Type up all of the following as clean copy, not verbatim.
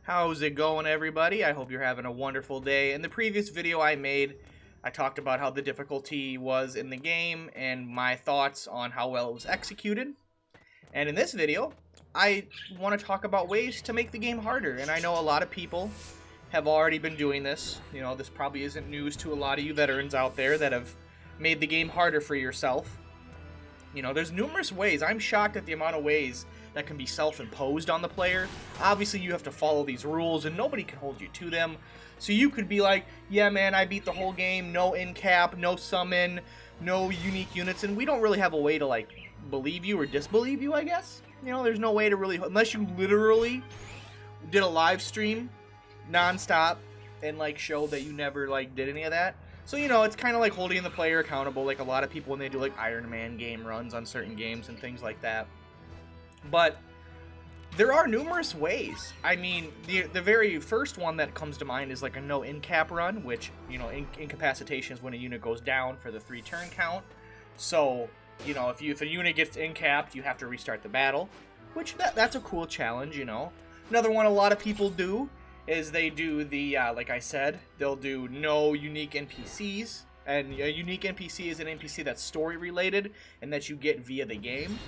How's it going, everybody? I hope you're having a wonderful day. In the previous video I made, I talked about how the difficulty was in the game and my thoughts on how well it was executed. And in this video, I want to talk about ways to make the game harder. And I know a lot of people have already been doing this. You know, this probably isn't news to a lot of you veterans out there that have made the game harder for yourself. You know, there's numerous ways. I'm shocked at the amount of ways that can be self-imposed on the player. Obviously, you have to follow these rules, and nobody can hold you to them. So you could be like, yeah, man, I beat the whole game, no in-cap, no summon, no unique units, and we don't really have a way to, like, believe you or disbelieve you, I guess. You know, there's no way to really, unless you literally did a live stream non-stop and, like, show that you never, like, did any of that. So, you know, it's kind of like holding the player accountable, like a lot of people when they do, like, Iron Man game runs on certain games and things like that. But there are numerous ways. I mean, the very first one that comes to mind is like a no in-cap run, which, you know, incapacitation is when a unit goes down for the 3-turn count. So, you know, if a unit gets in-capped, you have to restart the battle, which that's a cool challenge, you know. Another one a lot of people do is they do the, like I said, they'll do no unique NPCs. And a unique NPC is an NPC that's story-related and that you get via the game.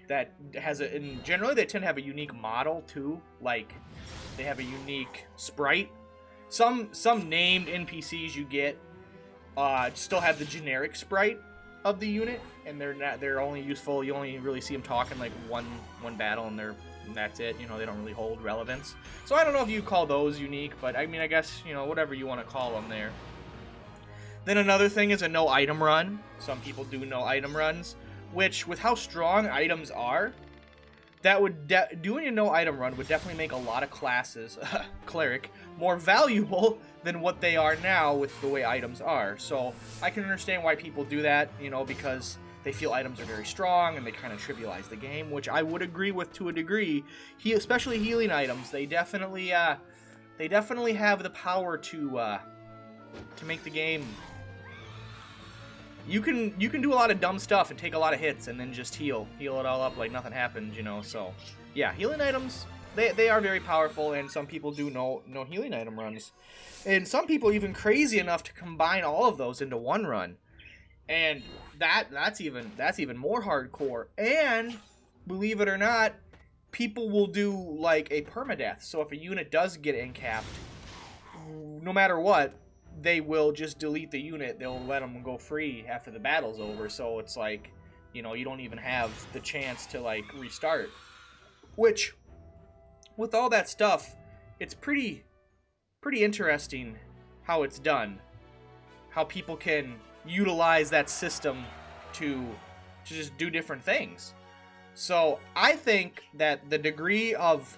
That has a, and generally they tend to have a unique model too, like they have a unique sprite. Some named NPCs you get still have the generic sprite of the unit, and they're only useful. You only really see them talking like one battle, and that's it. You know, they don't really hold relevance. So I don't know if you call those unique, but I mean, I guess, you know, whatever you want to call them there. Then another thing is a no item run. Some people do no item runs, which, with how strong items are, that would doing a no item run would definitely make a lot of classes, cleric, more valuable than what they are now with the way items are. So I can understand why people do that, you know, because they feel items are very strong and they kind of trivialize the game, which I would agree with to a degree. Especially healing items, they definitely have the power to make the game. You can do a lot of dumb stuff and take a lot of hits and then just heal it all up like nothing happened, you know. So yeah, healing items, they are very powerful, and some people do no healing item runs, and some people even crazy enough to combine all of those into one run, and that's even more hardcore. And believe it or not, people will do like a permadeath. So if a unit does get incapped, no matter what, they will just delete the unit. They'll let them go free after the battle's over. So it's like, you know, you don't even have the chance to, like, restart. Which, with all that stuff, it's pretty interesting how it's done. How people can utilize that system to just do different things. So I think that the degree of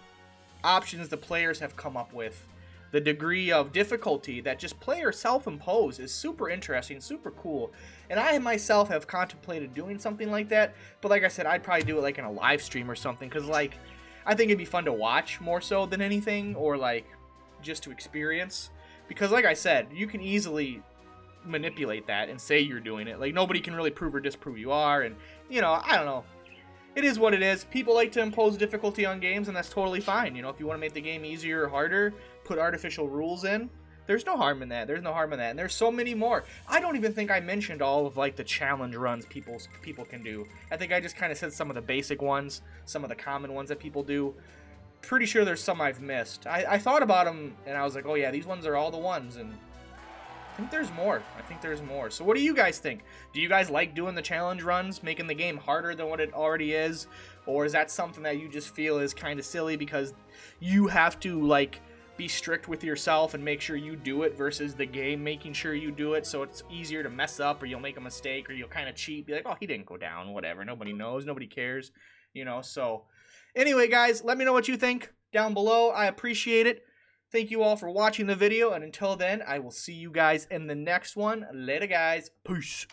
options the players have come up with, the degree of difficulty that just players self-impose, is super interesting, super cool. And I myself have contemplated doing something like that, but like I said, I'd probably do it like in a live stream or something, because like, I think it'd be fun to watch more so than anything, or like just to experience. Because like I said, you can easily manipulate that and say you're doing it. Like, nobody can really prove or disprove you are, and, you know, I don't know. It is what it is. People like to impose difficulty on games, and that's totally fine. You know, if you want to make the game easier or harder, put artificial rules in. There's no harm in that. There's no harm in that. And there's so many more. I don't even think I mentioned all of, like, the challenge runs people can do. I think I just kind of said some of the basic ones, some of the common ones that people do. Pretty sure there's some I've missed. I thought about them, and I was like, oh yeah, these ones are all the ones, and I think there's more. So what do you guys think? Do you guys like doing the challenge runs, making the game harder than what it already is? Or is that something that you just feel is kind of silly because you have to, like, be strict with yourself and make sure you do it versus the game making sure you do it, so it's easier to mess up, or you'll make a mistake, or you'll kind of cheat, be like, oh, he didn't go down, whatever, nobody knows, nobody cares, you know? So anyway, guys, let me know what you think down below. I appreciate it. Thank you all for watching the video, and until then, I will see you guys in the next one. Later, guys. Peace.